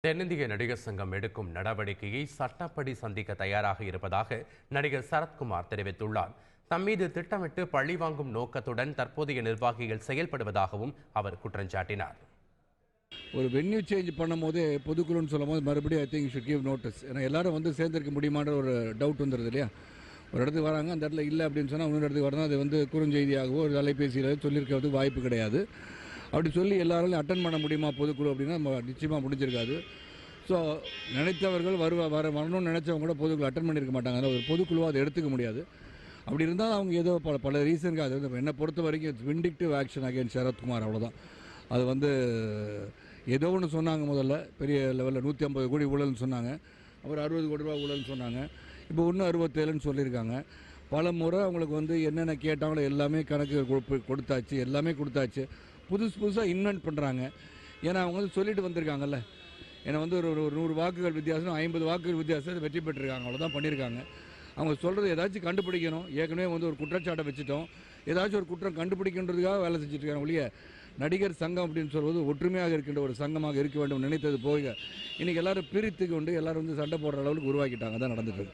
தென்னிந்திய நடிகர் சங்கம் எடுக்கும் நடவடிக்கையை சட்டப்படி சந்திக்க தயாராக இருப்பதாக நடிகர் சரத்குமார் தெரிவித்துள்ளார். தம்மீது திட்டமிட்டு பழி வாங்கும் நோக்கத்துடன் தற்போதைய நிர்வாகிகள் செயல்படுவதாகவும் அவர் குற்றம் சாட்டினார். ஒரு வென்யூ சேஞ்ச் பண்ணும் போதே பொதுக்குழுன்னு சொல்லும் போது மறுபடியும் I think should give notice. ஏன்னா எல்லாரும் சேர்ந்திருக்க முடியுமான்ற ஒரு டவுட் வந்துடுது இல்லையா. ஒரு இடத்துக்கு வராங்க, அந்த இடத்துல இல்லை அப்படின்னு சொன்னால் இன்னொரு இடத்துக்கு வரணும். அது குறுஞ்செய்தியாகவோ ஒரு அலைபேசியில் சொல்லியிருக்கிறதுக்கு வாய்ப்பு கிடையாது. அப்படி சொல்லி எல்லாராலையும் அட்டன் பண்ண முடியுமா பொதுக்குழு அப்படின்னா நிச்சயமாக முடிஞ்சிருக்காது. ஸோ நினைத்தவர்கள் வரணும்னு நினச்சவங்க கூட பொதுக்குழு அட்டன் பண்ணியிருக்க மாட்டாங்க. அதனால் ஒரு பொதுக்குழுவாக அதை எடுத்துக்க முடியாது. அப்படி இருந்தால் அவங்க ஏதோ பல ரீசனுக்கு அது என்னை பொறுத்த வரைக்கும் it's vindictive action against Sarathkumar, அவ்வளோதான். அது ஏதோ ஒன்று சொன்னாங்க. முதல்ல பெரிய லெவலில் 150 கோடி ஊழல்னு சொன்னாங்க. அப்புறம் 60 கோடி ரூபா ஊழல்னு சொன்னாங்க. இப்போ இன்னும் 67ன்னு சொல்லியிருக்காங்க. பல முறை அவங்களுக்கு என்னென்ன கேட்டாங்களோ எல்லாமே கணக்கு கொடுத்தாச்சு, எல்லாமே கொடுத்தாச்சு. புதுசாக இன்வென்ட் பண்ணுறாங்க. ஏன்னா அவங்க சொல்லிட்டு வந்திருக்காங்கல்ல. ஏன்னா ஒரு 100 வாக்குகள் வித்தியாசம் 50 வாக்குகள் வித்தியாசம் வெற்றி பெற்றிருக்காங்க. அவ்வளோதான் பண்ணியிருக்காங்க. அவங்க சொல்கிறது ஏதாச்சும் கண்டுபிடிக்கணும். ஏற்கனவே ஒரு குற்றச்சாட்டை வச்சுட்டோம். ஏதாச்சும் ஒரு குற்றம் கண்டுபிடிக்கின்றதுக்காக வேலை செஞ்சுட்டு இருக்காங்க ஒழிய நடிகர் சங்கம் அப்படின்னு சொல்வது ஒற்றுமையாக இருக்கின்ற ஒரு சங்கமாக இருக்க வேண்டும் நினைத்தது போக இன்றைக்கி எல்லாரும் பிரித்து கொண்டு எல்லாரும் சண்டை போடுற அளவுக்கு உருவாக்கிட்டாங்க. தான் நடந்துட்டு இருக்கு.